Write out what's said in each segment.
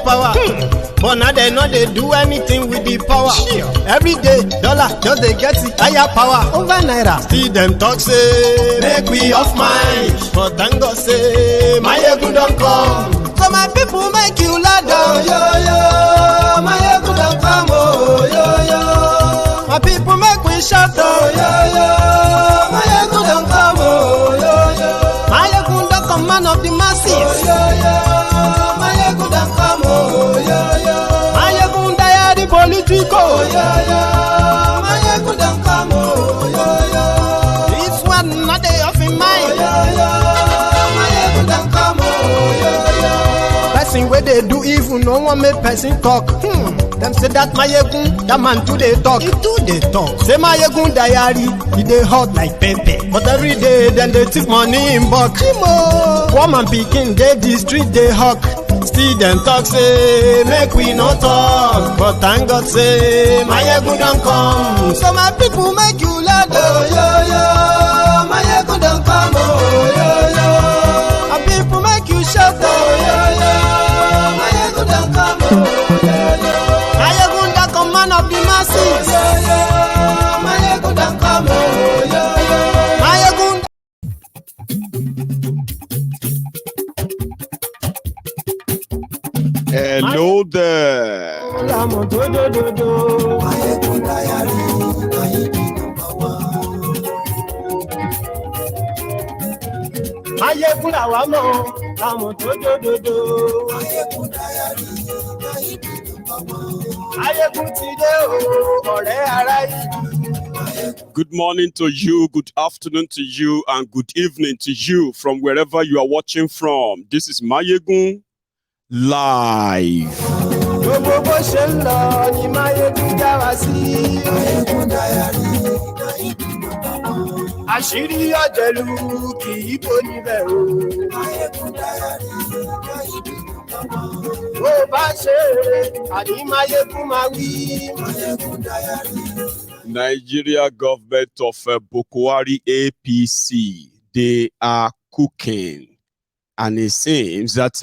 power. But now they know they do anything with the power. Every day, dollar just they get the higher power. Over naira, still them talk say make we off mind. But thank God say my ego don't come. So my people make you loud down. Yo yo, my ego don't come. Oh yo yo, my people make we shout. Oh yo yo, my ego don't come. Oh yo yo, my ego don't come, man of the masses. Oh yo yo, my ego don't come. Oh yo yo, my ego die the politico. Oh yo yo, my ego don't come. Oh yo yo, this one not they off in mind. Oh yo yo, my ego don't come. Oh yo yo, person where they do evil, no one make person talk. Them say that Mayegun, that man too they talk. He too they talk. Say Mayegun diary, he they hot like pepper. But every day then they take money in bulk. Woman picking, they the street they hawk. Still them talk say make we no talk. But thank God say Mayegun don't come. So my people make you loud. Oh yo yo, Mayegun don't come. Oh yo yo, my people make you shout. Oh yo yo, Mayegun don't come. Oh yo yo, Mayegun don't come, man of the masses. Oh yo yo, Mayegun don't come. Oh yo yo, Mayegun. Hello there. Mayegun làwa mọ̀, làmọ̀ tó dòdòdò. Mayegun ti dé o, ọ̀rẹ́ ará yìí. Good morning to you, good afternoon to you, and good evening to you from wherever you are watching from. This is Mayegun Live. Gbogbo bó ṣe ń lọ ni Mayegun já wa sí. Mayegun diary, àṣírí ọ̀jẹ̀lú kì í bò níbẹ̀ o. Mayegun diary, bó bá ṣe àní Mayegun máa wí. Mayegun diary. Nigeria government of Bukwari APC, they are cooking. And it seems that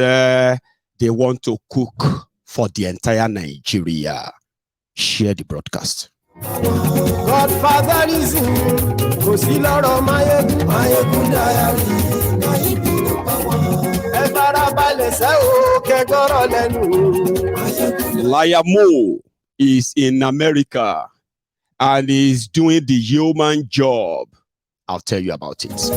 they want to cook for the entire Nigeria. Share the broadcast. Godfatherism, kò sí lọ́rọ̀ Mayegun, Mayegun diary. Ẹ farabalẹ̀ sẹ́ o, kẹ́gbọ́rọ̀ lẹ́nu. Liar Mo is in America and is doing the human job. I'll tell you about it.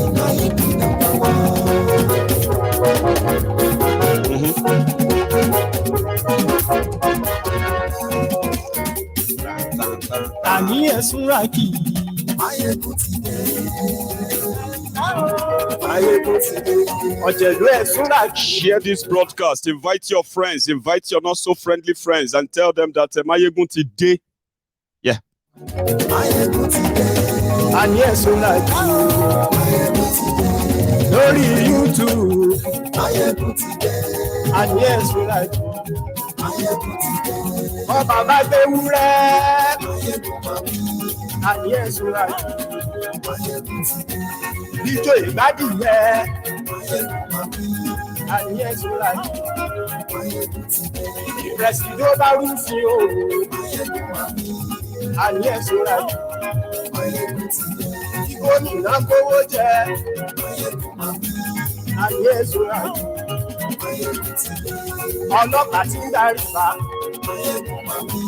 Àní ẹ̀sùn ràkì. Mayegun ti dé. Mayegun ti dé. Ọ̀jẹ̀lú ẹ̀sùn ràkì. Share this broadcast. Invite your friends. Invite your not so friendly friends and tell them that Mayegun ti dé. Yeah. Mayegun ti dé. Àní ẹ̀sùn ràkì. Mayegun ti dé. Lórí YouTube. Mayegun ti dé. Àní ẹ̀sùn ràkì. Mayegun ti dé. Ọba bá gbé wúrẹ́. Mayegun máa wí. Àní ẹ̀sùn ràkì. Mayegun ti dé. Ijó ìgbádìyẹ. Mayegun máa wí. Àní ẹ̀sùn ràkì. Mayegun ti dé. Ìrẹsì ló bá rúfin o. Mayegun máa wí. Àní ẹ̀sùn ràkì. Mayegun ti dé. Gómìnà kówó jẹ. Mayegun máa wí. Àní ẹ̀sùn ràkì. Mayegun ti dé. Ọlọ́pàá ti ń darí bá. Mayegun máa wí.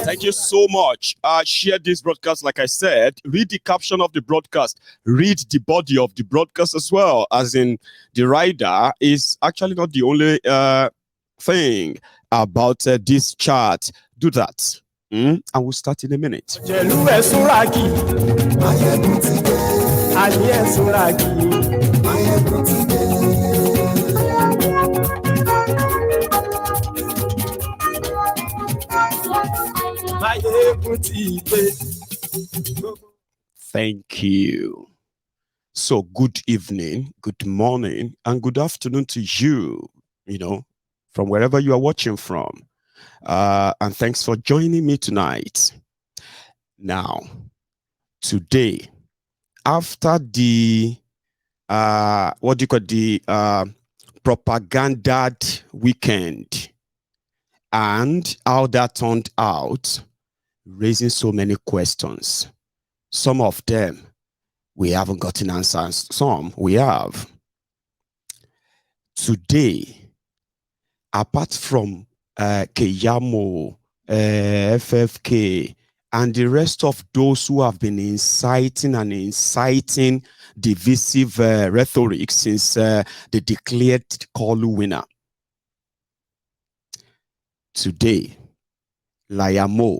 Thank you so much. Share this broadcast, like I said. Read the caption of the broadcast. Read the body of the broadcast as well. As in, the rider is actually not the only thing about this chart. Do that. And we'll start in a minute. Thank you. So good evening, good morning, and good afternoon to you, from wherever you are watching from. And thanks for joining me tonight. Now, today, after the, propaganda weekend, and how that turned out, raising so many questions. Some of them we haven't gotten answers, some we have. Today, apart from Keyamo, FFK, and the rest of those who have been inciting divisive rhetoric since they declared Kalu winner. Today, Layamo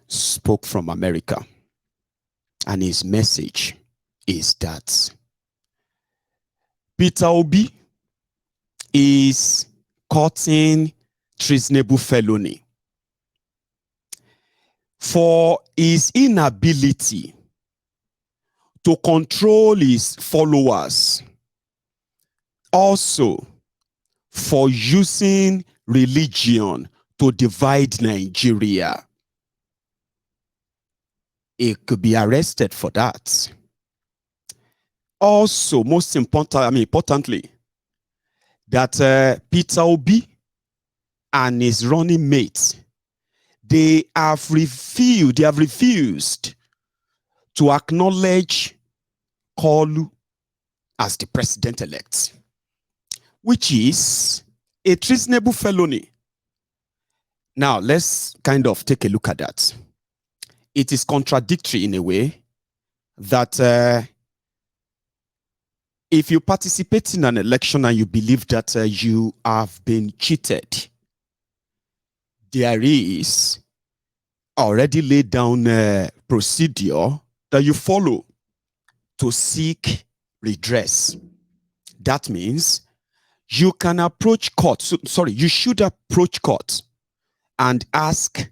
spoke from America, and his message is that Peter Obi is cutting treasonable felony for his inability to control his followers, also for using religion to divide Nigeria. He could be arrested for that. Also, most importantly, that Peter Obi and his running mate, they have refused to acknowledge Kalu as the president-elect, which is a treasonable felony. Now, let's kind of take a look at that. It is contradictory in a way that if you participate in an election and you believe that you have been cheated, there is already laid down a procedure that you follow to seek redress. That means you can approach court. You should approach court and ask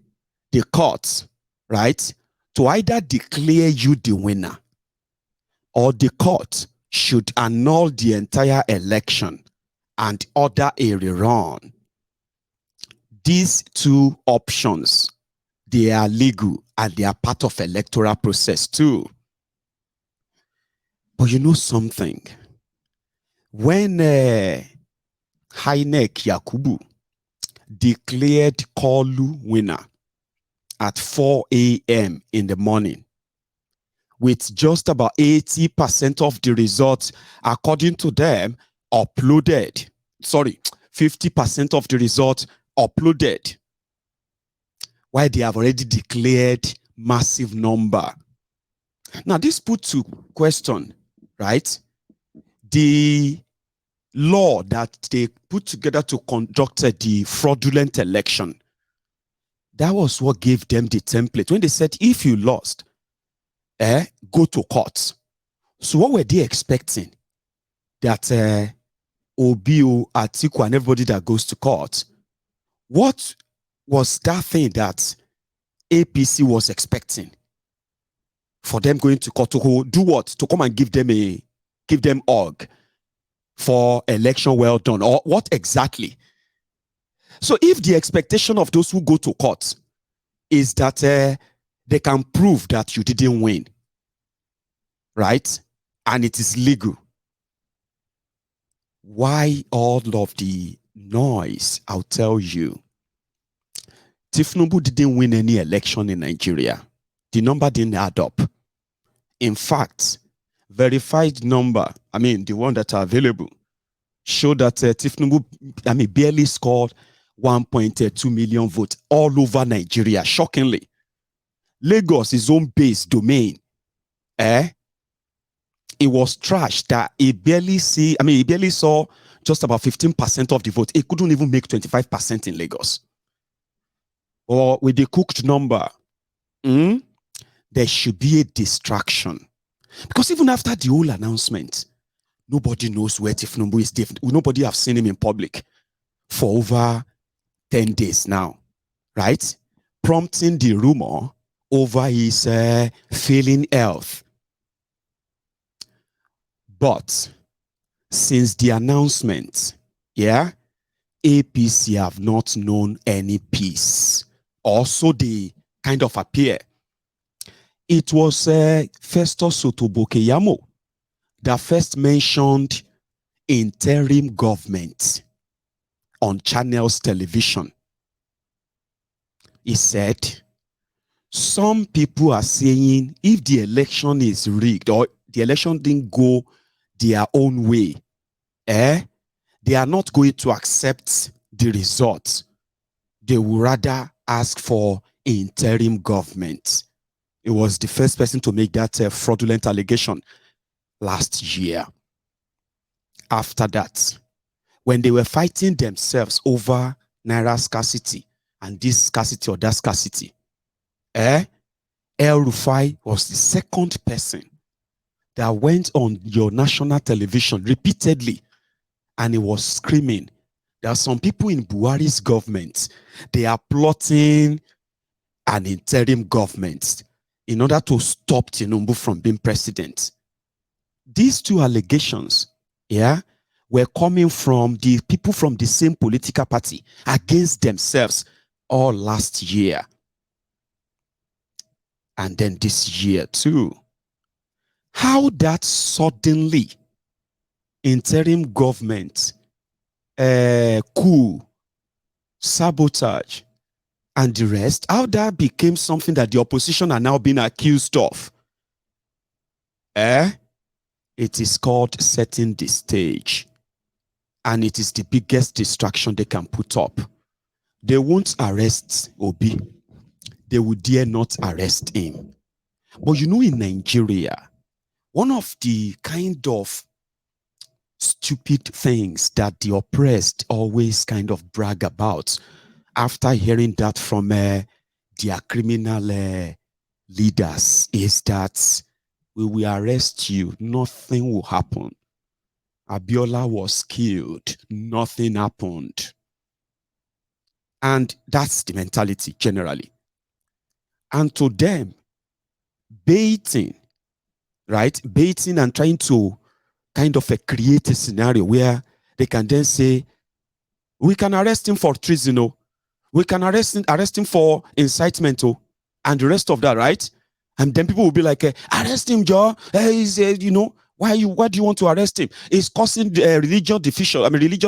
the court, right, to either declare you the winner, or the court should annul the entire election and order a rerun. These two options, they are legal and they are part of electoral process too. But you know something? When Hainek Yakubu declared Kalu winner at 4 a.m. in the morning, with just about 80% of the results, according to them, uploaded. 50% of the results uploaded, while they have already declared massive number. Now, this put to question, right, the law that they put together to conduct the fraudulent election. That was what gave them the template. When they said, if you lost, go to court. So what were they expecting? That Obio, Atiku, and everybody that goes to court, what was that thing that APC was expecting? For them going to court to do what? To come and give them org for election well done, or what exactly? So if the expectation of those who go to court is that they can prove that you didn't win, right, and it is legal, why all of the noise? I'll tell you. Tinubu didn't win any election in Nigeria. The number didn't add up. In fact, verified number, the one that are available, show that Tinubu, barely scored 1.2 million votes all over Nigeria. Shockingly, Lagos, his own base domain, it was trashed that he barely saw just about 15% of the vote. He couldn't even make 25% in Lagos. Or with the cooked number, there should be a distraction. Because even after the whole announcement, nobody knows where Tinubu is. Nobody have seen him in public for over 10 days now, right? Prompting the rumor over his failing health. But since the announcement, APC have not known any peace. Also, they kind of appear. It was Festus Sotobokeyamo that first mentioned interim government on Channels television He said, some people are saying if the election is rigged or the election didn't go their own way, they are not going to accept the results. They would rather ask for interim government. It was the first person to make that fraudulent allegation last year. After that, when they were fighting themselves over naira scarcity and this scarcity or that scarcity, El Rufai was the second person that went on your national television repeatedly and he was screaming that some people in Buhari's government, they are plotting an interim government in order to stop Tinubu from being president. These two allegations, were coming from the people from the same political party against themselves all last year. And then this year too. How that suddenly interim government, coup, sabotage, and the rest, how that became something that the opposition are now being accused of. It is called setting the stage. And it is the biggest distraction they can put up. They won't arrest Obi. They would dare not arrest him. But you know, in Nigeria, one of the kind of stupid things that the oppressed always kind of brag about after hearing that from their criminal leaders is that we will arrest you, nothing will happen. Abiola was killed, nothing happened. And that's the mentality generally. And to them, baiting, right? Baiting and trying to kind of create a scenario where they can then say, we can arrest him for treason, we can arrest him for incitement, and the rest of that, right? And then people will be like, arrest him, Joe. Why do you want to arrest him? It's causing religious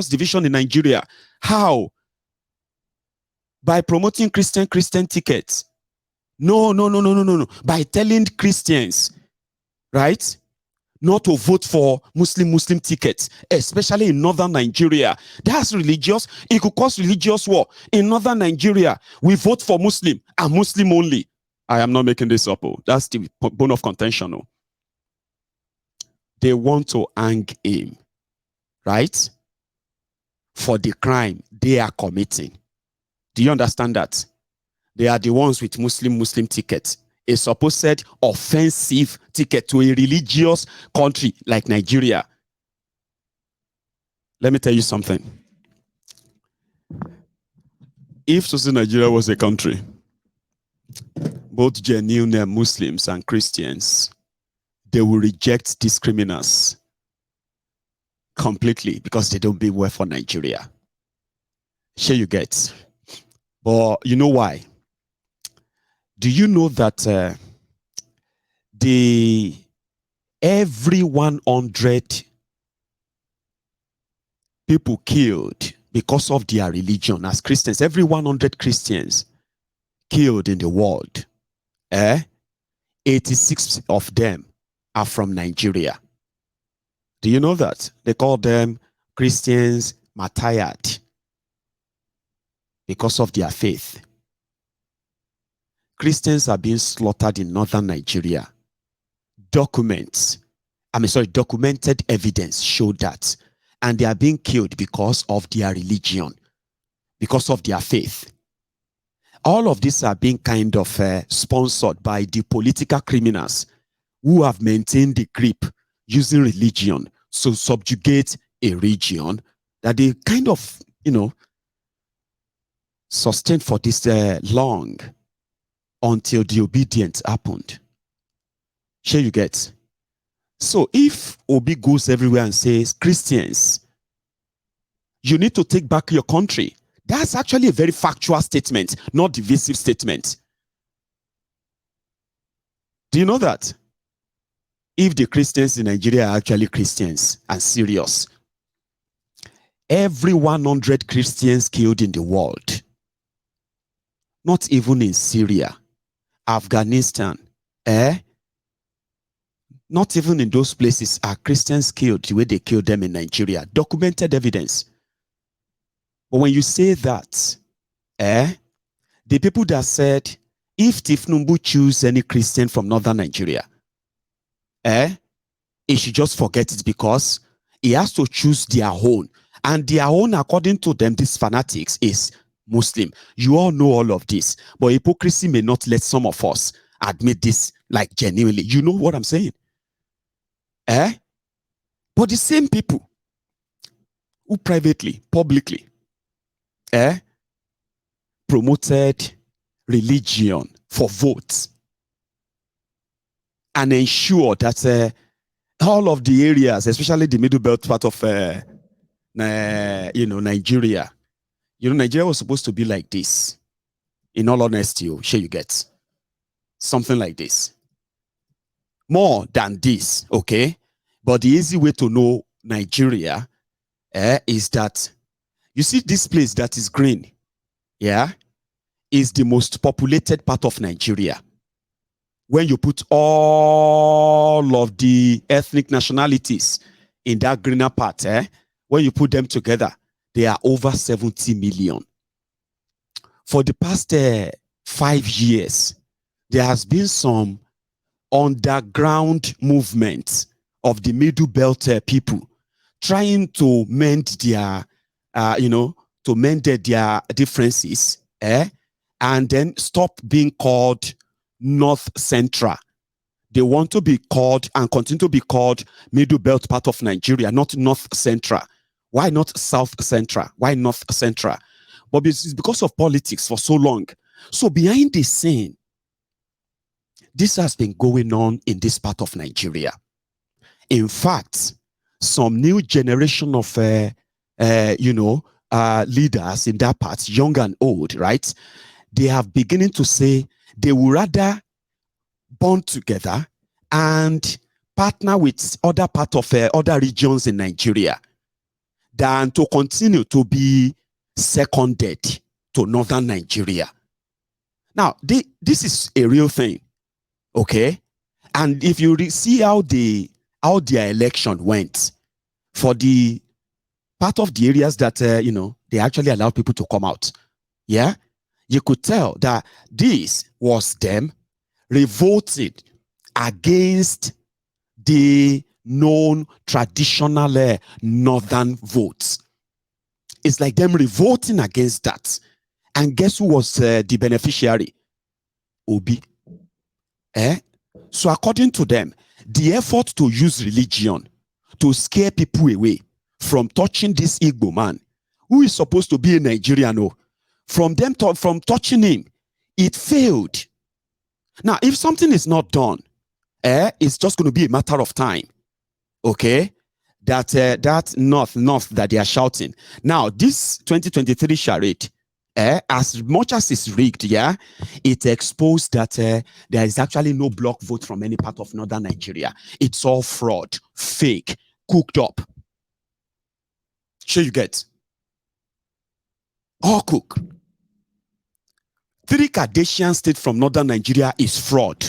division in Nigeria. How? By promoting Christian tickets. No. By telling Christians, right, not to vote for Muslim tickets, especially in northern Nigeria. That's religious. It could cause religious war. In northern Nigeria, we vote for Muslim and Muslim only. I am not making this up. That's the bone of contention. They want to hang him, right, for the crime they are committing. Do you understand that? They are the ones with Muslim tickets. A supposed offensive ticket to a religious country like Nigeria. Let me tell you something. If Nigeria was a country, both genuine Muslims and Christians, they will reject these criminals completely because they don't mean well for Nigeria. Sure you get. But you know why? Do you know that every 100 people killed because of their religion as Christians, every 100 Christians killed in the world, 86 of them are from Nigeria. Do you know that? They call them Christians martyred because of their faith. Christians are being slaughtered in northern Nigeria. Documented evidence show that. And they are being killed because of their religion, because of their faith. All of these are being kind of sponsored by the political criminals who have maintained the grip using religion to subjugate a region that they kind of, sustained for this long until the obedience happened. Sure you get. So if Obi goes everywhere and says, Christians, you need to take back your country, that's actually a very factual statement, not divisive statement. Do you know that? If the Christians in Nigeria are actually Christians and serious, every 100 Christians killed in the world, not even in Syria, Afghanistan, not even in those places are Christians killed the way they killed them in Nigeria. Documented evidence. But when you say that, the people that said, if Tinubu choose any Christian from northern Nigeria, he should just forget it because he has to choose their own. And their own, according to them, these fanatics, is Muslim. You all know all of this. But hypocrisy may not let some of us admit this, like genuinely. You know what I'm saying? But the same people who privately, publicly, promoted religion for votes and ensure that all of the areas, especially the middle belt part of Nigeria, Nigeria was supposed to be like this. In all honesty, sure you get something like this. More than this, okay? But the easy way to know Nigeria is that you see this place that is green, is the most populated part of Nigeria. When you put all of the ethnic nationalities in that greener part, when you put them together, they are over 70 million. For the past 5 years, there has been some underground movement of the middle belt people trying to mend their, their differences, and then stop being called North Central. They want to be called and continue to be called middle belt part of Nigeria, not North Central. Why not South Central? Why North Central? But it's because of politics for so long. So behind the scene, this has been going on in this part of Nigeria. In fact, some new generation of leaders in that part, young and old, right? They have beginning to say they would rather bond together and partner with other part of other regions in Nigeria than to continue to be seconded to northern Nigeria. Now, this is a real thing, okay? And if you see how their election went for the part of the areas that they actually allowed people to come out, you could tell that this was them revolted against the known traditional northern votes. It's like them revolting against that. And guess who was the beneficiary? Obi. So according to them, the effort to use religion to scare people away from touching this Igbo man, who is supposed to be a Nigerian, from touching him, it failed. Now, if something is not done, it's just going to be a matter of time. Okay? That north that they are shouting. Now, this 2023 charade, as much as it's rigged, it exposed that there is actually no block vote from any part of northern Nigeria. It's all fraud, fake, cooked up. Sure you get? All cook. 3 Kardashian states from northern Nigeria is fraud.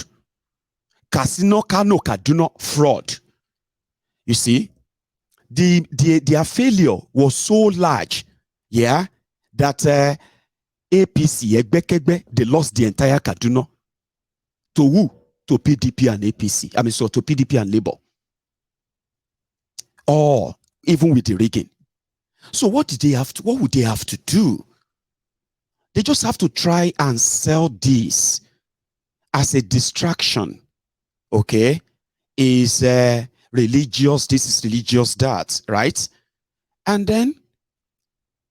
Casino, Kano, Kaduna, fraud. You see, their failure was so large, that APC, they lost the entire Kaduna. To who? To PDP and APC. To PDP and Labour. Or even with the rigging. So what would they have to do? They just have to try and sell this as a distraction. Okay? Is religious, this is religious, that, right? And then,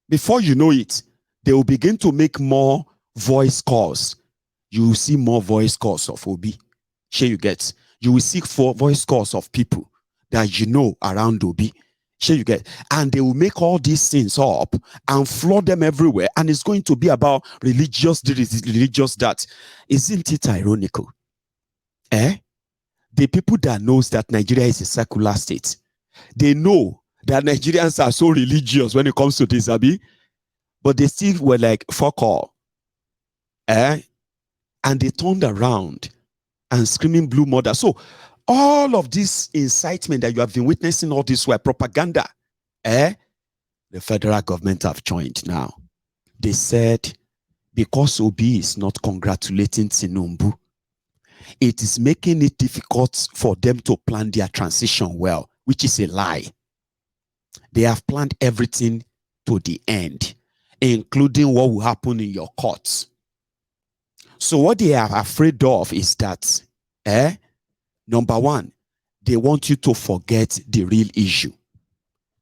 before you know it, they will begin to make more voice calls. You will see more voice calls of Obi. Sure you get. You will seek for voice calls of people that you know around Obi. Sure you get. And they will make all these things up and flood them everywhere. And it's going to be about religious that. Isn't it ironical? The people that knows that Nigeria is a secular state, they know that Nigerians are so religious when it comes to this, Abi, but they still were like, fuck all. And they turned around and screaming blue murder. So all of this incitement that you have been witnessing all this were propaganda. The federal government have joined now. They said, because Obi is not congratulating Tinubu, it is making it difficult for them to plan their transition well, which is a lie. They have planned everything to the end, including what will happen in your courts. So what they are afraid of is that, number one, they want you to forget the real issue.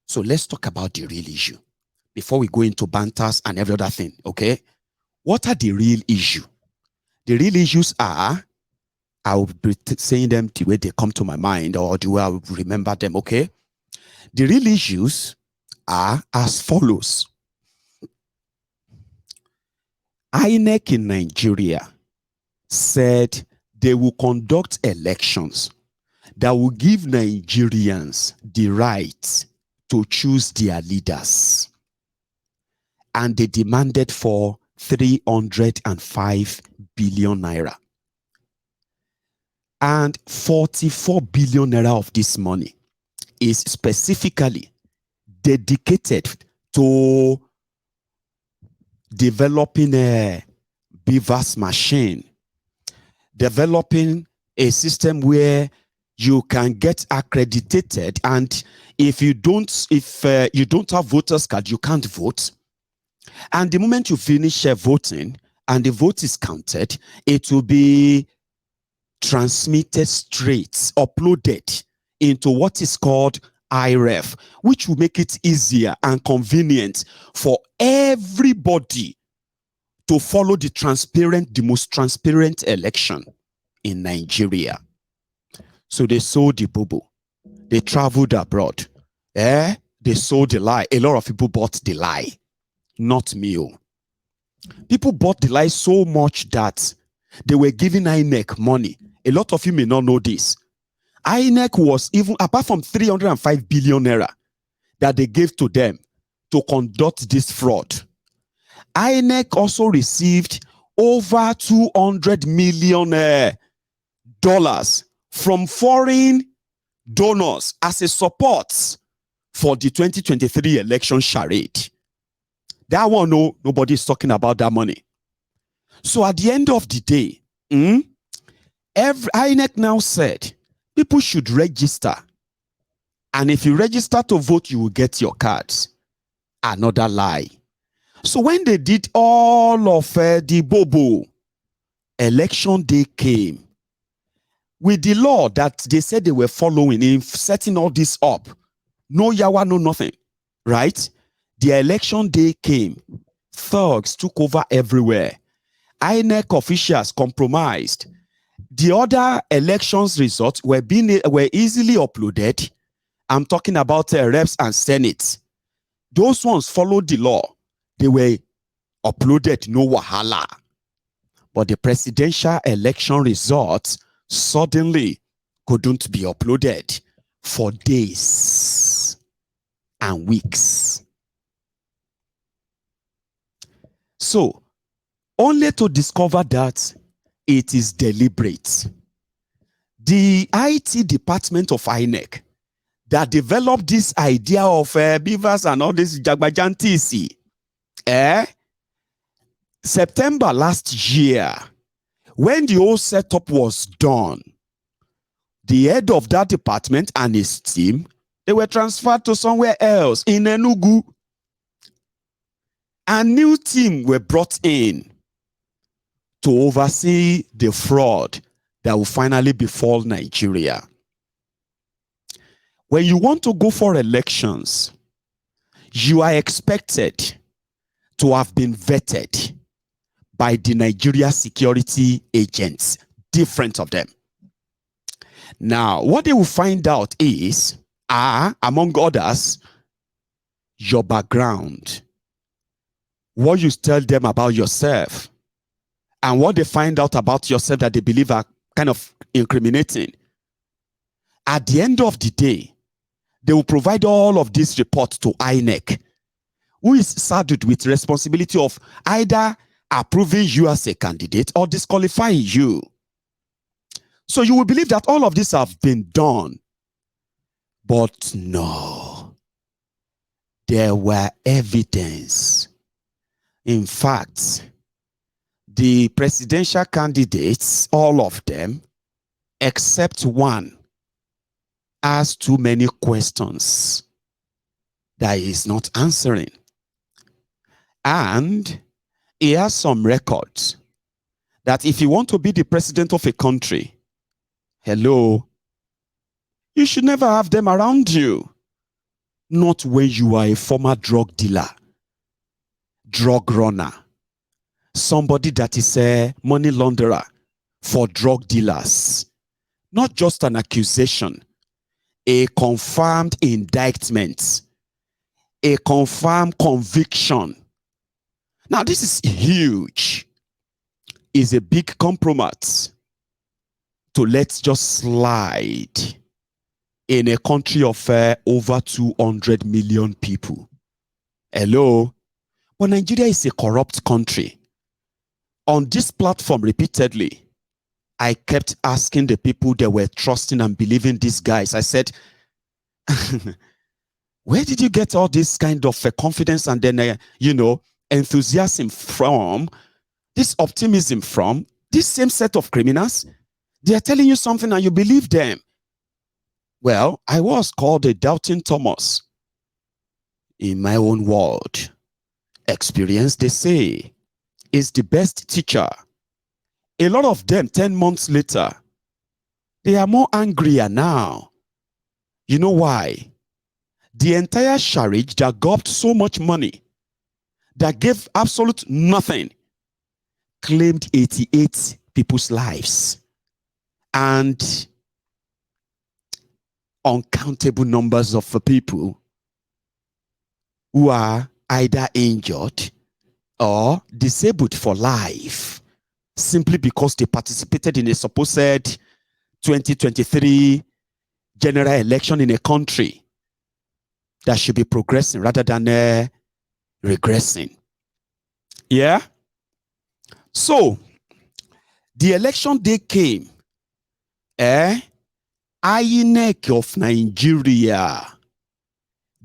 So let's talk about the real issue before we go into banters and every other thing, okay? What are the real issue? The real issues are, I will be saying them the way they come to my mind or the way I will remember them, okay? The real issues are as follows. INEC in Nigeria said they will conduct elections that will give Nigerians the right to choose their leaders. And they demanded for 305 billion naira. And 44 billion naira of this money is specifically dedicated to developing a BVAS machine, developing a system where you can get accredited, and if you don't have voters card, you can't vote. And the moment you finish voting and the vote is counted, it will be transmitted straight, uploaded into what is called IREF, which will make it easier and convenient for everybody to follow the most transparent election in Nigeria. So they sold the boo-boo. They traveled abroad. They sold the lie. A lot of people bought the lie. Not me. People bought the lie so much that they were giving INEC money. A lot of you may not know this. INEC was, even apart from 305 billion naira that they gave to them to conduct this fraud, INEC also received over $200 million from foreign donors as a support for the 2023 election charade. That one, no, nobody is talking about that money. So at the end of the day, INEC now said people should register. And if you register to vote, you will get your cards. Another lie. So when they did all of the bobo, election day came. With the law that they said they were following in setting all this up, no yawa, no nothing, right? The election day came. Thugs took over everywhere. INEC officials compromised. The other elections results were easily uploaded. I'm talking about reps and senate. Those ones followed the law. They were uploaded, no wahala. But the presidential election results suddenly couldn't be uploaded for days and weeks. So, only to discover that it is deliberate. The IT department of INEC that developed this idea of beavers and all this jagbajantisi, September last year, when the whole setup was done, the head of that department and his team, they were transferred to somewhere else in Enugu. A new team were brought in to oversee the fraud that will finally befall Nigeria. When you want to go for elections, you are expected to have been vetted by the Nigeria security agents, different of them. Now, what they will find out is, among others, your background, what you tell them about yourself, and what they find out about yourself that they believe are kind of incriminating. At the end of the day, they will provide all of this report to INEC, who is saddled with responsibility of either approving you as a candidate or disqualifying you. So you will believe that all of this have been done. But no, there were evidence. In fact, the presidential candidates, all of them, except one, asked too many questions that he is not answering. And he has some records that if you want to be the president of a country, hello, you should never have them around you. Not when you are a former drug dealer, drug runner, somebody that is a money launderer for drug dealers. Not just an accusation, a confirmed indictment, a confirmed conviction. Now, this is huge. It's a big compromise to let just slide in a country of over 200 million people. Hello? But Nigeria is a corrupt country. On this platform, repeatedly, I kept asking the people that were trusting and believing these guys. I said, where did you get all this kind of confidence and then, enthusiasm from, this optimism from, this same set of criminals? They are telling you something and you believe them. Well, I was called a doubting Thomas in my own world. Experience, they say, is the best teacher. A lot of them, 10 months later, they are more angrier now. You know why? The entire charade that got so much money, that gave absolute nothing, claimed 88 people's lives. And uncountable numbers of people who are either injured or disabled for life simply because they participated in a supposed 2023 general election in a country that should be progressing rather than regressing. Yeah? So, the election day came. INEC of Nigeria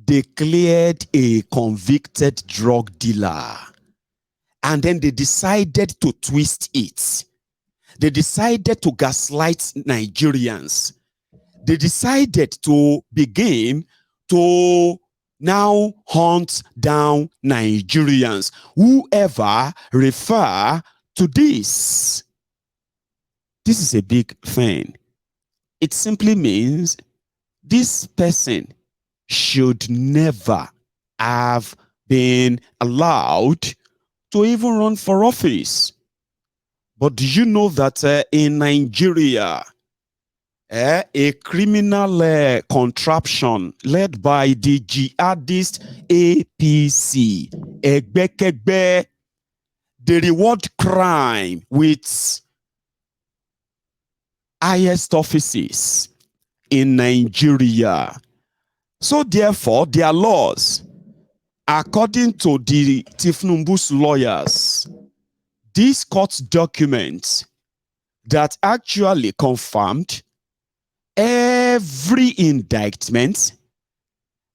declared a convicted drug dealer. And then they decided to twist it. They decided to gaslight Nigerians. They decided to begin to now hunt down Nigerians. Whoever refer to this. This is a big thing. It simply means this person should never have been allowed to even run for office. But do you know that in Nigeria, a criminal contraption led by the jihadist APC, Egbekegbe, they reward crime with highest offices in Nigeria. So therefore, their laws, according to the Tinubu's lawyers, these court documents that actually confirmed every indictment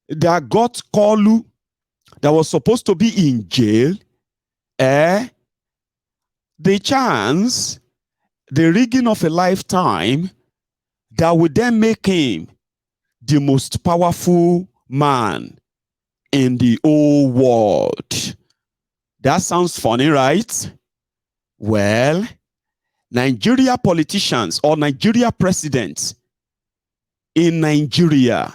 that got Kolu, that was supposed to be in jail, the chance, the rigging of a lifetime that would then make him the most powerful man in the whole world. That sounds funny, right? Well, Nigeria politicians or Nigeria presidents in Nigeria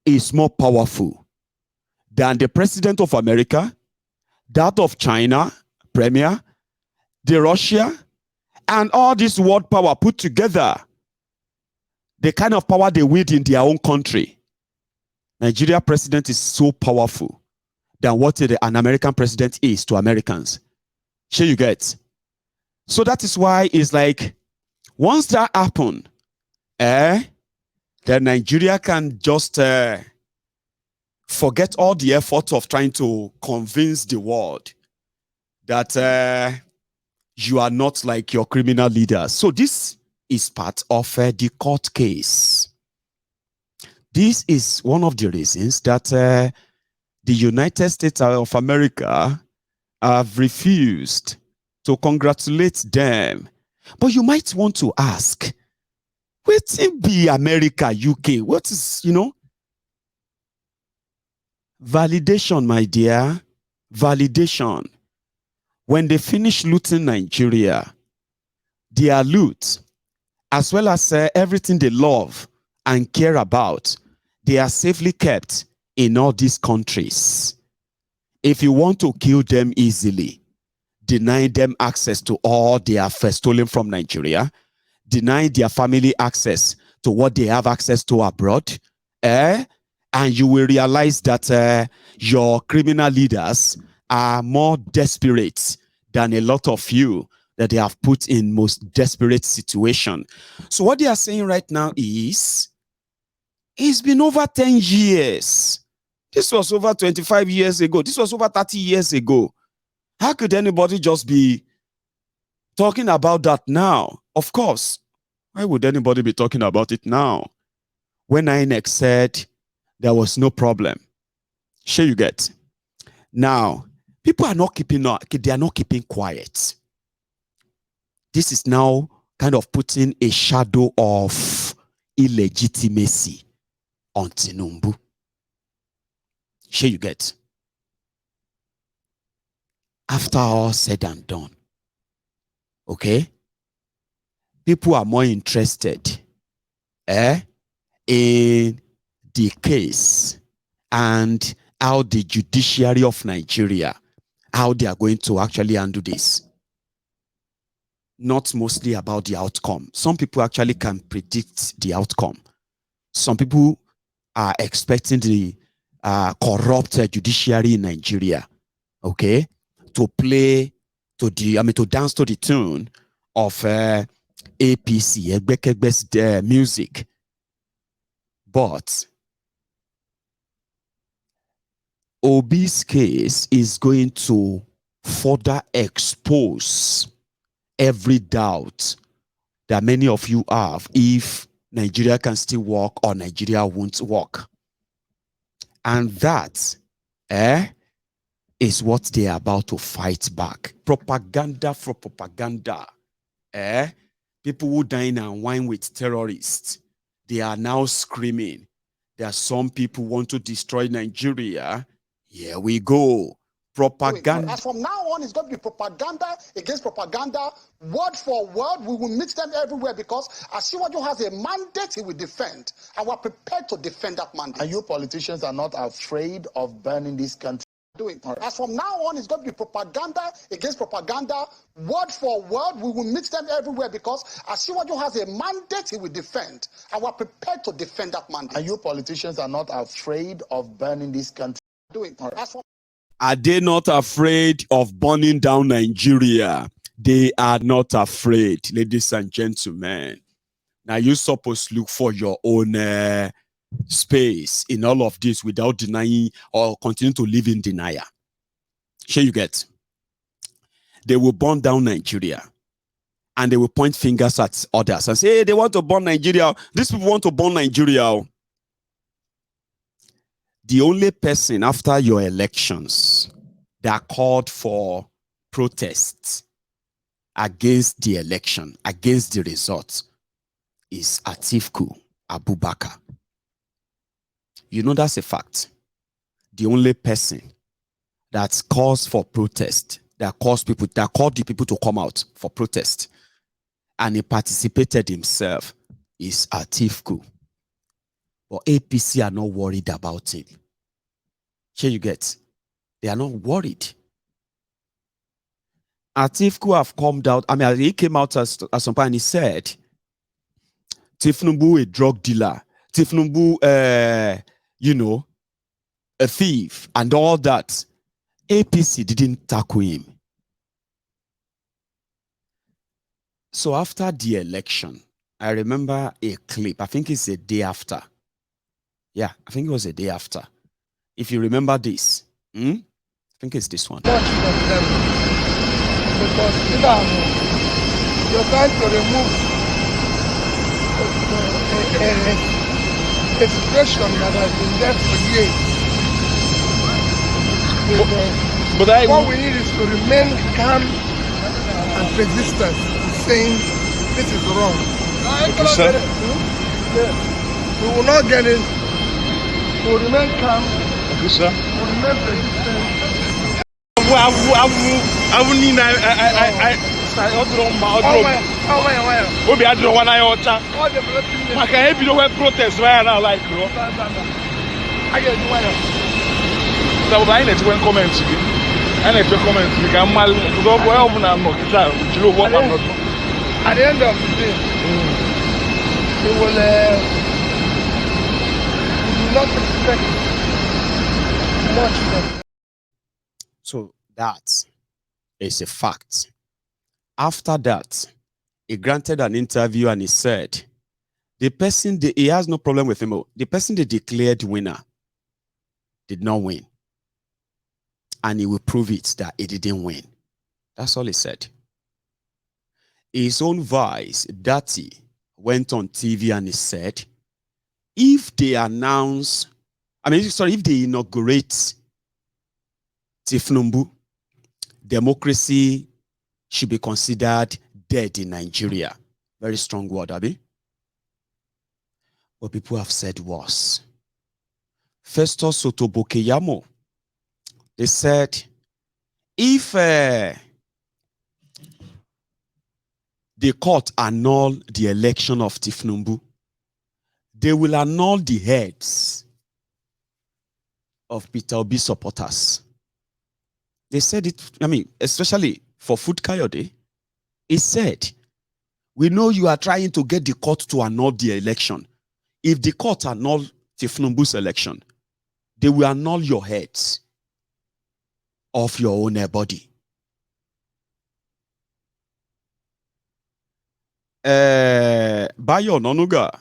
is more powerful than the president of America, that of China, premier, the Russia, and all this world power put together. The kind of power they wield in their own country. Nigeria president is so powerful than what an American president is to Americans. Sure you get? So that is why it's like, once that happen, then Nigeria can just forget all the effort of trying to convince the world that you are not like your criminal leaders. So this is part of the court case. This is one of the reasons that the United States of America have refused to congratulate them. But you might want to ask, wetin be America, UK? What is, validation, my dear, validation. When they finish looting Nigeria, their loot, as well as everything they love and care about, they are safely kept in all these countries. If you want to kill them easily, deny them access to all they have stolen from Nigeria, deny their family access to what they have access to abroad, and you will realize that your criminal leaders are more desperate than a lot of you that they have put in most desperate situation. So what they are saying right now is, it's been over 10 years. This was over 25 years ago. This was over 30 years ago. How could anybody just be talking about that now? Of course, why would anybody be talking about it now? When INEC said there was no problem. Sure you get. Now, people are not keeping quiet. This is now kind of putting a shadow of illegitimacy on Tinubu. Sure you get. After all said and done, okay, people are more interested in the case and how the judiciary of Nigeria, how they are going to actually handle this. Not mostly about the outcome. Some people actually can predict the outcome. Some people are expecting the corrupt judiciary in Nigeria, okay, to play to to dance to the tune of APC, Egbekegbe's music. But Obi's case is going to further expose every doubt that many of you have if Nigeria can still work or Nigeria won't work. And that is what they are about to fight back. Propaganda for propaganda. People who dine and wine with terrorists, they are now screaming. There are some people who want to destroy Nigeria. Here we go. Propaganda. As from now on, it's going to be propaganda against propaganda, word for word. We will meet them everywhere because Asiwaju has a mandate he will defend, and we're prepared to defend that mandate. And you politicians are not afraid of burning this country? As from now on, it's going to be propaganda against propaganda, word for word. We will meet them everywhere because Asiwaju has a mandate he will defend, and we're prepared to defend that mandate. And you politicians are not afraid of burning this country? Are they not afraid of burning down Nigeria? They are not afraid, ladies and gentlemen. Now you're supposed to look for your own space in all of this without denying or continue to live in denial. Sure you get. They will burn down Nigeria and they will point fingers at others and say, hey, they want to burn Nigeria. These people want to burn Nigeria. The only person after your elections that called for protests against the election, against the results, is Atiku Abubakar. You know that's a fact. The only person that calls for protest, that called the people to come out for protest, and he participated himself, is Atiku. But APC are not worried about it. Here you get. They are not worried. Atiku have come out. I mean, he came out at some point and he said, Tinubu a drug dealer. Tinubu, a thief and all that. APC didn't tackle him. So after the election, I remember a clip. I think it's a day after. Yeah, I think it was a day after. If you remember this, think it's this one. Much from them. Because you're trying to remove a situation that has been there for years. What we need is to remain calm and persistent in saying this is wrong. Okay, sir. We will not get it. We will remain calm. Okay, sir. We will remain persistent. Obi adro one eye ọcha. Maka e bido we protest right now like ro. So by net when comment gi. And if you comment we can mal go boy open am no kita jilo work am not. At the end of the day, we will not expect much from. So that is a fact. After that, he granted an interview and he said, the person, he has no problem with him. The person they declared winner did not win. And he will prove it that he didn't win. That's all he said. His own vice, Dati, went on TV and he said, if they announce, if they inaugurate Tinubu, democracy should be considered dead in Nigeria. Very strong word, Abi. But people have said worse. Festus Sotobokeyamo, they said, if the court annul the election of Tinubu, they will annul the heads of Peter Obi supporters. They said it, especially for Food Coyote, he said, we know you are trying to get the court to annul the election. If the court annul Tinubu's election, they will annul your heads of your own body. Bayo Nonuga.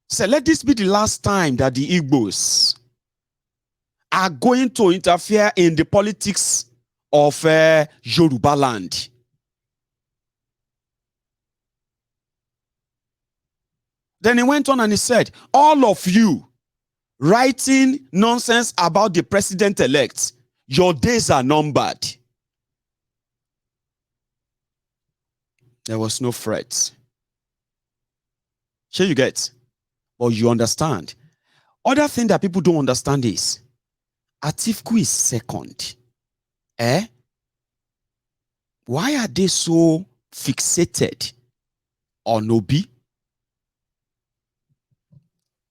So let this be the last time that the Igbos are going to interfere in the politics of Yoruba land. Then he went on and he said, all of you writing nonsense about the president-elect, your days are numbered. There was no threat. Sure you get? But you understand. Other thing that people don't understand is, Atiku is second. Why are they so fixated on Obi?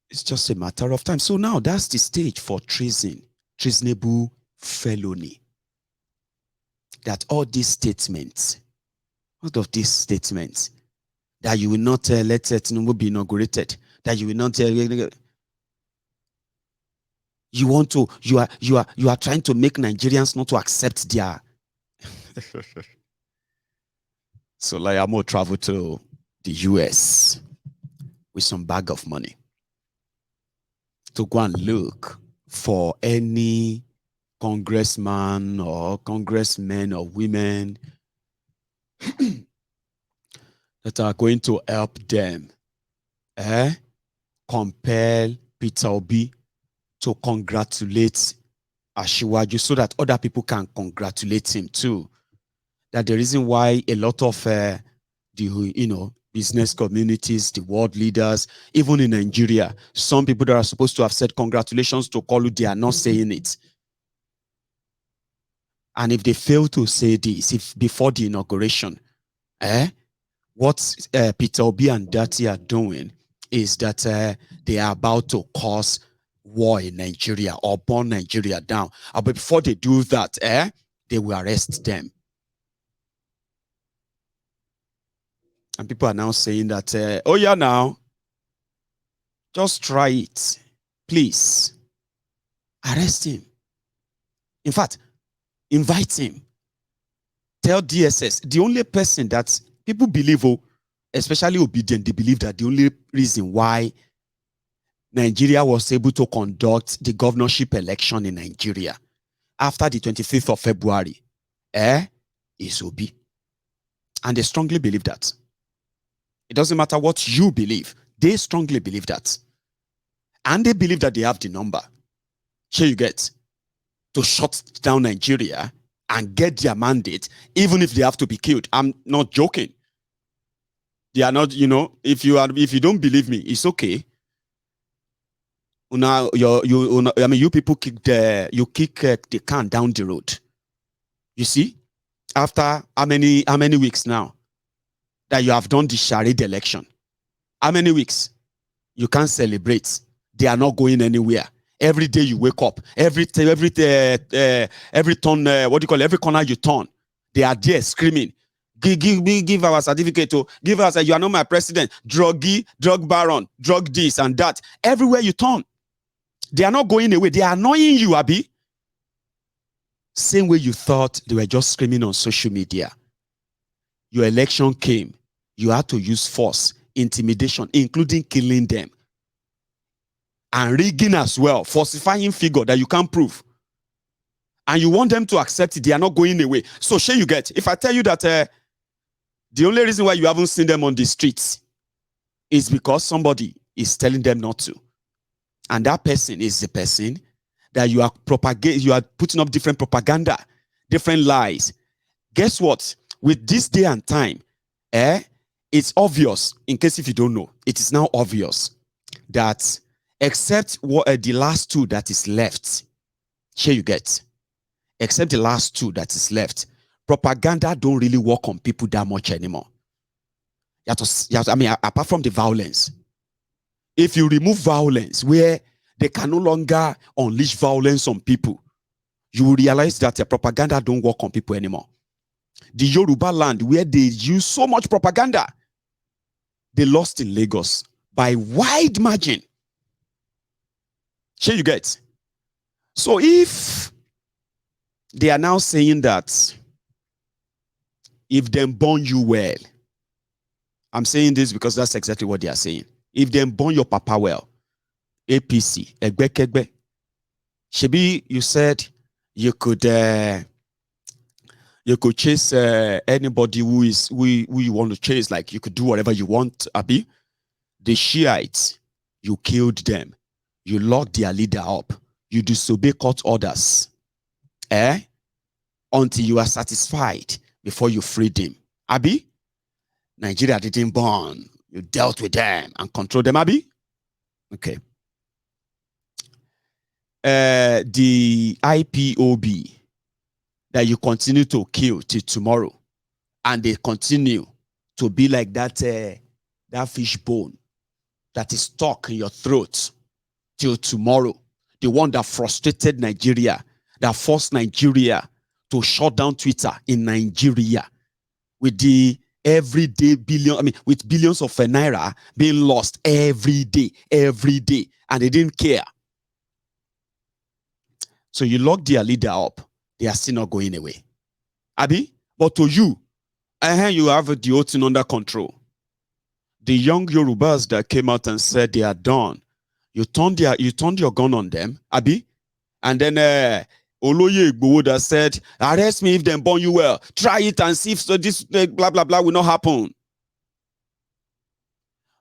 It's just a matter of time. So now that's the stage for treason, treasonable felony. That all these statements, what of these statements, that you will not let Tinubu be inaugurated, that you will not you are trying to make Nigerians not to accept their So Layamo traveled to the US with some bag of money to go and look for any congressman or congressmen or women that are going to help them compel Peter Obi to congratulate Asiwaju so that other people can congratulate him too. That the reason why a lot of the business communities, the world leaders, even in Nigeria, some people that are supposed to have said congratulations to Kolu, they are not saying it. And if they fail to say this, if before the inauguration, what Peter Obi and Dati are doing is that they are about to cause war in Nigeria or burn Nigeria down. But before they do that, they will arrest them. And people are now saying that, oh yeah, now, just try it. Please, arrest him. In fact, invite him. Tell DSS, the only person that people believe, especially obedient, they believe that the only reason why Nigeria was able to conduct the governorship election in Nigeria after the 25th of February, is Obi. And they strongly believe that. It doesn't matter what you believe. They strongly believe that. And they believe that they have the number. Here you get to shut down Nigeria and get their mandate, even if they have to be killed. I'm not joking. They are not, if you don't believe me, it's okay. Now you people kick the can down the road. You see, after how many weeks now that you have done the charade election? How many weeks? You can't celebrate. They are not going anywhere. Every day you wake up, every turn, every corner you turn, they are there screaming, give our certificate, give us, you are not my president, drug baron, drug this and that. Everywhere you turn, they are not going away. They are annoying you, Abi. Same way you thought they were just screaming on social media. Your election came. You had to use force, intimidation, including killing them. And rigging as well, falsifying figure that you can't prove. And you want them to accept it. They are not going away. So share you get. If I tell you that the only reason why you haven't seen them on the streets is because somebody is telling them not to. And that person is the person that you are propagating, you are putting up different propaganda, different lies. Guess what? With this day and time, it's obvious, in case if you don't know, it is now obvious that except what the last two that is left, here you get, except the last two that is left, propaganda don't really work on people that much anymore. Apart from the violence, if you remove violence, where they can no longer unleash violence on people, you will realize that the propaganda don't work on people anymore. The Yoruba land, where they use so much propaganda, they lost in Lagos by wide margin. Here you get. So if they are now saying that if they burn you well, I'm saying this because that's exactly what they are saying. If they burn your papa well, APC, Egbe, Shebi, you said you could chase anybody who you want to chase, like you could do whatever you want, Abi. The Shiites, you killed them. You locked their leader up. You disobey court orders. Until you are satisfied before you freed him. Abi? Nigeria didn't burn. You dealt with them and controlled them, Abi? Okay. The IPOB that you continue to kill till tomorrow, and they continue to be like that fish bone that is stuck in your throat till tomorrow. The one that frustrated Nigeria, that forced Nigeria to shut down Twitter in Nigeria with the everyday with billions of naira being lost every day, and they didn't care. So you lock their leader up, they are still not going away. Abi? But to you, you have the whole thing under control. The young Yorubas that came out and said they are done, you turned your gun on them, Abi? And then Oloye Igboho that said, arrest me if they burn you well. Try it and see if this blah, blah, blah will not happen.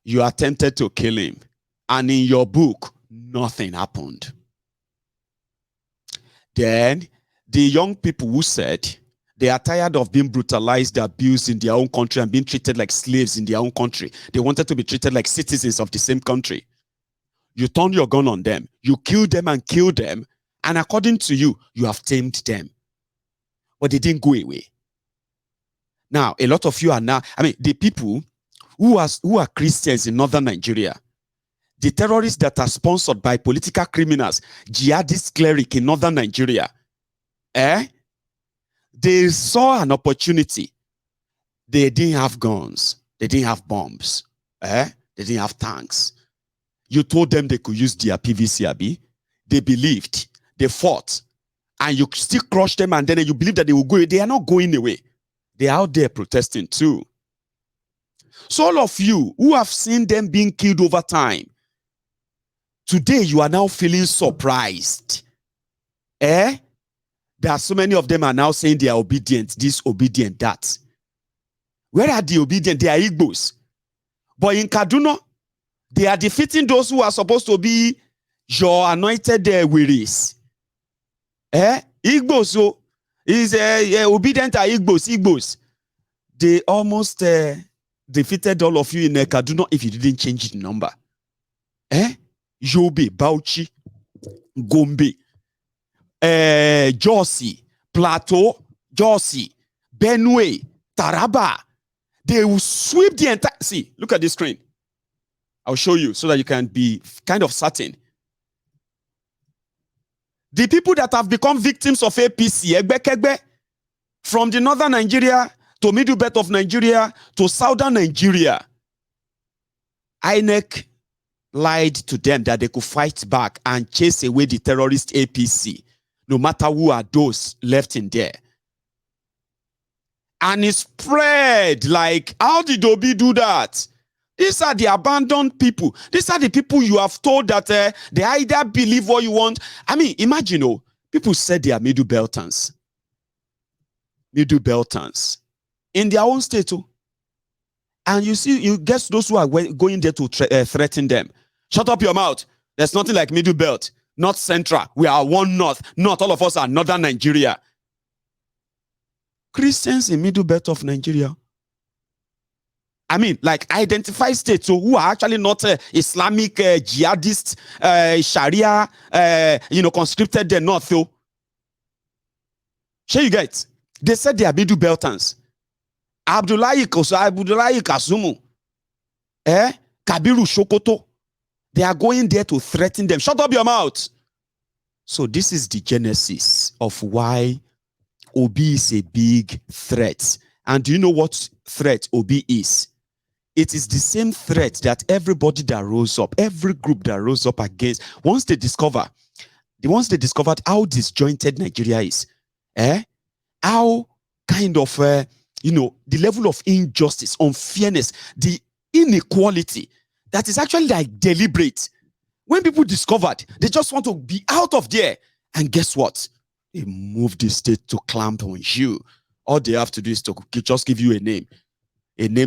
You attempted to kill him. And in your book, nothing happened. Then, the young people who said they are tired of being brutalized, abused in their own country and being treated like slaves in their own country. They wanted to be treated like citizens of the same country. You turned your gun on them. You killed them and killed them. And according to you, you have tamed them. But they didn't go away. Now, a lot of you are now, the people who are Christians in northern Nigeria, the terrorists that are sponsored by political criminals, jihadist cleric in northern Nigeria, they saw an opportunity. They didn't have guns. They didn't have bombs. They didn't have tanks. You told them they could use their PVC, Abi. They believed. They fought. And you still crushed them, and then you believe that they will go away. They are not going away. They are out there protesting too. So all of you who have seen them being killed over time, Today, you are now feeling surprised. There are so many of them are now saying they are obedient, this, obedient, that. Where are the obedient? They are Igbos. But in Kaduna, they are defeating those who are supposed to be your anointed wiris. Igbos, so is obedient are Igbos. They almost defeated all of you in Kaduna if you didn't change the number. Yobe, Bauchi, Gombe, Josi, Plateau, Josi, Benue, Taraba. They will sweep the entire. See, look at this screen. I'll show you so that you can be kind of certain. The people that have become victims of APC, Egbe, from the northern Nigeria to middle belt of Nigeria to southern Nigeria, INEC lied to them that they could fight back and chase away the terrorist APC, no matter who are those left in there. And it spread like, how did Obi do that? These are the abandoned people. These are the people you have told that they either believe what you want. I mean, imagine, people said they are middle belters. Middle belters. In their own state, and you see, you guess those who are going there to threaten them. Shut up your mouth. There's nothing like middle belt. Not central. We are one north. Not all of us are northern Nigeria. Christians in middle belt of Nigeria. I mean, like identified states who are actually not Islamic jihadist, Sharia, conscripted the north. Sure you get? They said they are middle belters. Abdullahi Kasumu, Kabiru Shokoto. They are going there to threaten them. Shut up your mouth. So this is the genesis of why Obi is a big threat. And do you know what threat Obi is? It is the same threat that everybody that rose up, every group that rose up against, once they discovered how disjointed Nigeria is, how kind of, the level of injustice, unfairness, the inequality, that is actually like deliberate. When people discovered, they just want to be out of there. And guess what? They move the state to clamp on you. All they have to do is to just give you a name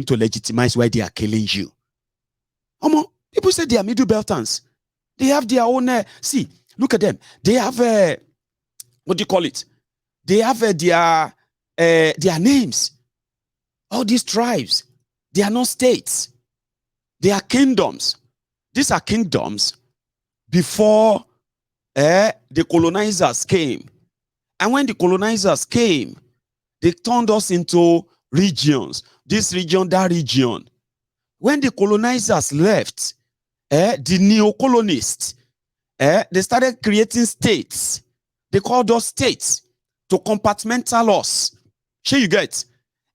to legitimize why they are killing you. People say they are middle belters. They have their own, see, look at them. They have, what do you call it? They have their names. All these tribes, they are not states. They are kingdoms. These are kingdoms before the colonizers came. And when the colonizers came, they turned us into regions. This region, that region. When the colonizers left, the neo-colonists, they started creating states. They called us states to compartmental us. Sure you get?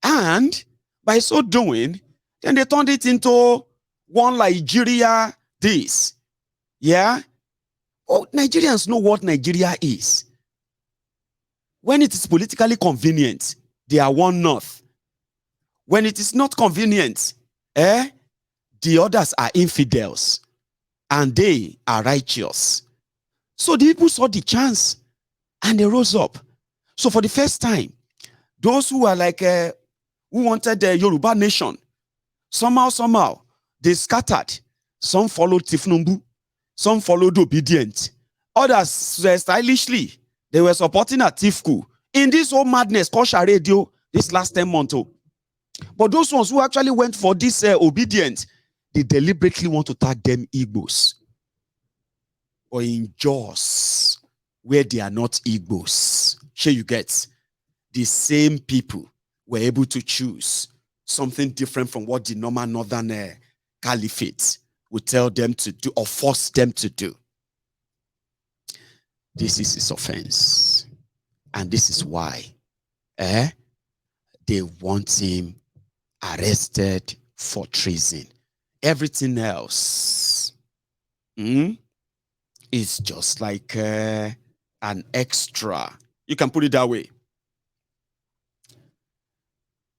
And by so doing, then they turned it into one Nigeria this. Yeah? Oh, Nigerians know what Nigeria is. When it is politically convenient, they are one north. When it is not convenient, the others are infidels. And they are righteous. So the people saw the chance and they rose up. So for the first time, those who are like, who wanted the Yoruba nation, somehow, they scattered. Some followed Tinubu. Some followed obedient. Others, stylishly, they were supporting Atiku in this whole madness called Radio this last 10 months. But those ones who actually went for this obedient, they deliberately want to tag them Igbos. Or in Jos, where they are not Igbos. Sure you get? The same people were able to choose something different from what the normal northern caliphate would tell them to do or force them to do. This is his offense. And this is why they want him arrested for treason. Everything else is just like an extra. You can put it that way.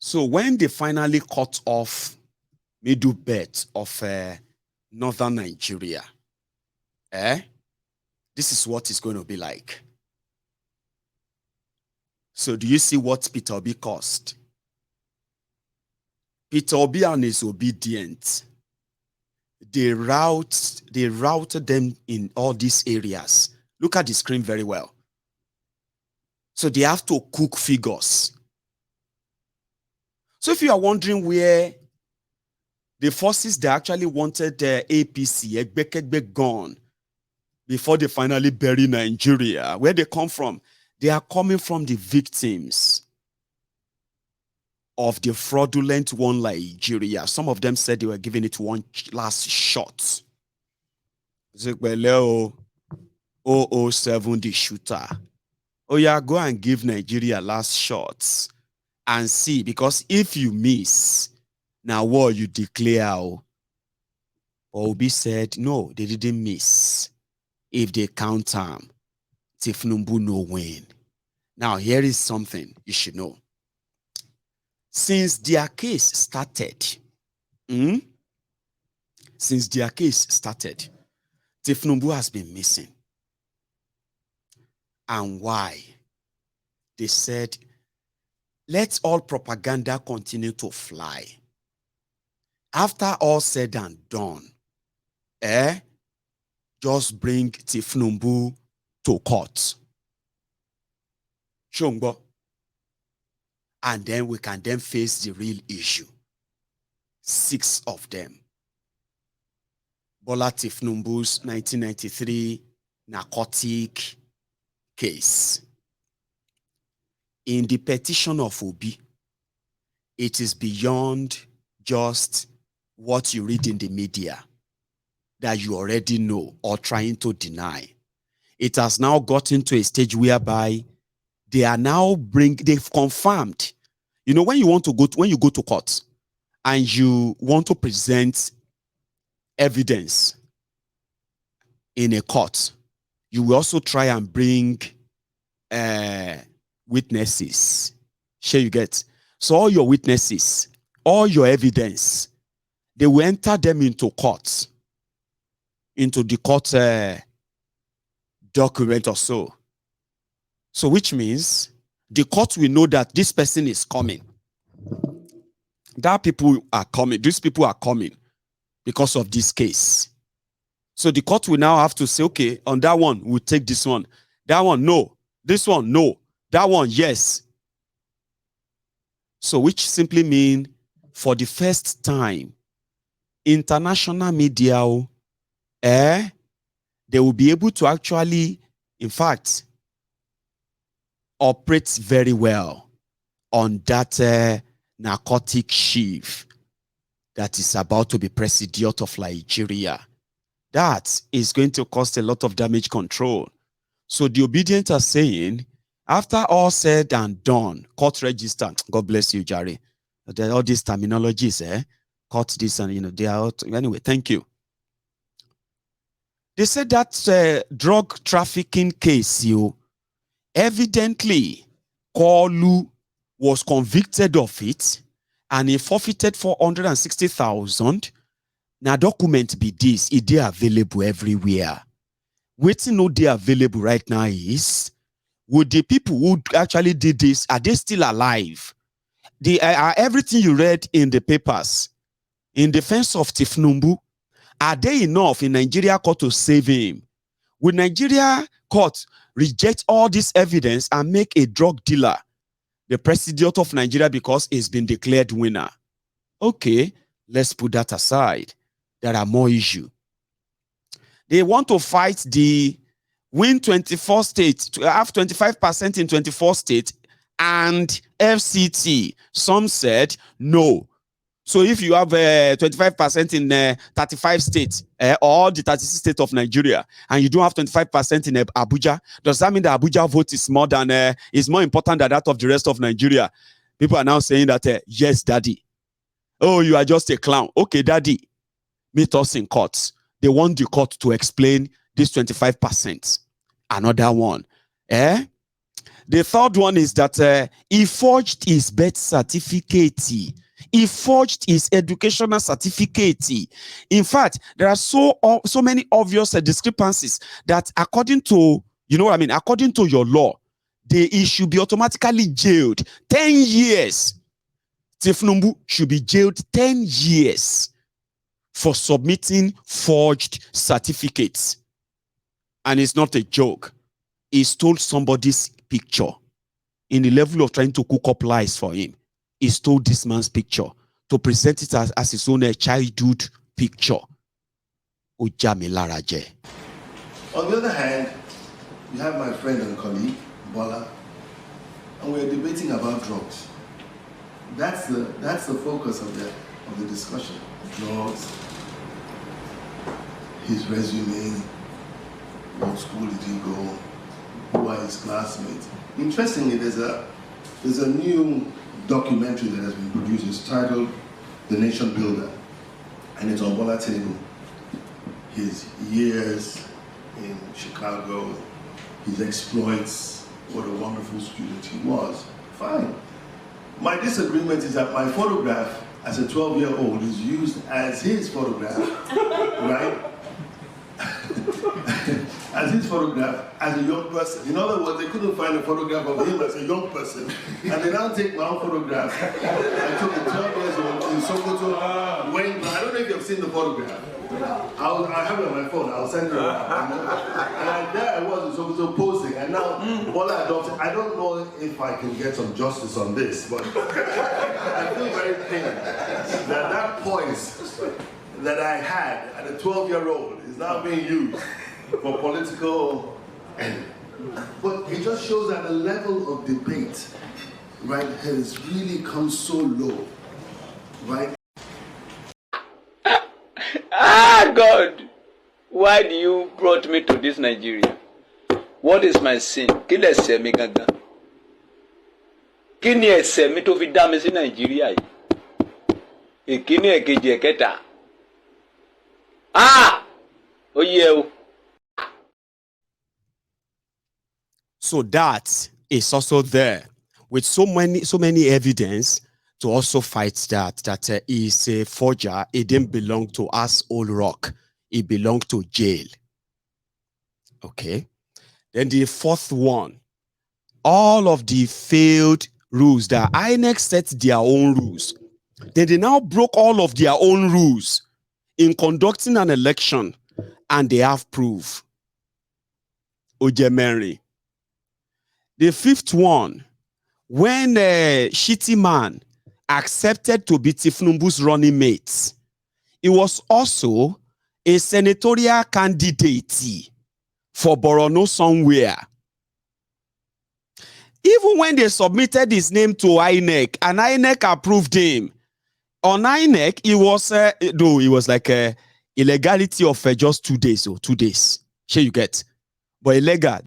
So when they finally cut off middle belt of northern Nigeria, This is what it's going to be like. So do you see what Peter Obi caused? Peter Obi and his obedient, they routed them in all these areas. Look at the screen very well. So they have to cook figures. So if you are wondering where the forces that actually wanted the APC, Egbekegbe, gone before they finally bury Nigeria, where they come from, they are coming from the victims of the fraudulent one Nigeria. Some of them said they were giving it one last shot. 007, the shooter. Oh yeah, go and give Nigeria last shots and see, because if you miss, now what you declare. Obi said, no, they didn't miss. If they count time, Tinubu no win. Now, here is something you should know. Since their case started, Tinubu has been missing. And why? They said, let all propaganda continue to fly. After all said and done, just bring Tinubu to court. Shongbo. And then we can then face the real issue. 6 of them. Bola Tinubu's 1993 narcotic case. In the petition of Obi, it is beyond just what you read in the media that you already know or trying to deny. It has now gotten to a stage whereby they are now they've confirmed. You know, when you go to court and you want to present evidence in a court, you will also try and bring witnesses. Sure, you get. So all your witnesses, all your evidence, they will enter them into court, into the court document or so. So which means the court will know that this person is coming. That people are coming. These people are coming because of this case. So the court will now have to say, okay, on that one, we'll take this one. That one, no. This one, no. That one, yes. So which simply means for the first time, international media, they will be able to actually, in fact, operate very well on that narcotic chief that is about to be president of Nigeria. That is going to cost a lot of damage control. So the obedient are saying, after all said and done, court register, God bless you, Jerry. All these terminologies, court this and, they are out. Anyway, thank you. They said that drug trafficking case, evidently, Kolu was convicted of it and he forfeited 460,000. Now, document be this, it is available everywhere. Waiting no they available right now is, would the people who actually did this, are they still alive? Everything you read in the papers in defense of Tinubu, are they enough in Nigeria court to save him? Will Nigeria court reject all this evidence and make a drug dealer the president of Nigeria because he's been declared winner? Okay, let's put that aside. There are more issues. They want to fight the win 24 states, to have 25% in 24 states and FCT. Some said no. So if you have 25% in 35 states or the 36 states of Nigeria and you don't have 25% in Abuja, does that mean the Abuja vote is more important than that of the rest of Nigeria? People are now saying that, yes, daddy. Oh, you are just a clown. Okay, daddy. Meet us in court. They want the court to explain this 25%. Another one. The third one is that he forged his birth certificate He forged his educational certificate. In fact, there are so many obvious discrepancies that according to, you know what I mean, according to your law, he should be automatically jailed 10 years. Tinubu should be jailed 10 years for submitting forged certificates. And it's not a joke. He stole somebody's picture in the level of trying to cook up lies for him. He stole this man's picture to present it as his own childhood picture. On the other hand, you have my friend and colleague, Bola, and we're debating about drugs. That's the focus of the discussion. Drugs, his resume, what school did he go, who are his classmates. Interestingly, there's a new documentary that has been produced. It's titled The Nation Builder, and it's on Bola Tinubu. His years in Chicago, his exploits, what a wonderful student he was. Fine. My disagreement is that my photograph as a 12-year-old is used as his photograph, right? As his photograph as a young person. In other words, they couldn't find a photograph of him as a young person, and they now take my own photograph. I took it 12 years old in Sokoto. I don't know if you've seen the photograph. I have it on my phone. I'll send it around. And there I was in Sokoto posing, and now Bola adopted. I don't know if I can get some justice on this, but I feel very pained that poise that I had at a 12-year-old is now being used for political end. But it just shows that the level of debate, right, has really come so low, right? Ah, God! Why do you brought me to this Nigeria? What is my sin? Kí lẹ ṣẹ̀ mi gangan? Kí ni ẹ̀ṣẹ̀ mi tó fi dá mi sí Nigeria yìí? Ìkíní, èkejì, ẹ̀kẹta. Ah! Oh yeah. So that is also there with so many evidence to also fight that is a forger. It didn't belong to us Old Rock. It belonged to jail. Okay. Then the fourth one, all of the failed rules that INEC set their own rules. Then they now broke all of their own rules in conducting an election, and they have proof. Ojemeri. The fifth one, when Shitty Man accepted to be Tinubu's running mate, he was also a senatorial candidate for Borno somewhere. Even when they submitted his name to INEC, and INEC approved him, on INEC, it was like a illegality of just 2 days or 2 days. Sure you get. But illegal.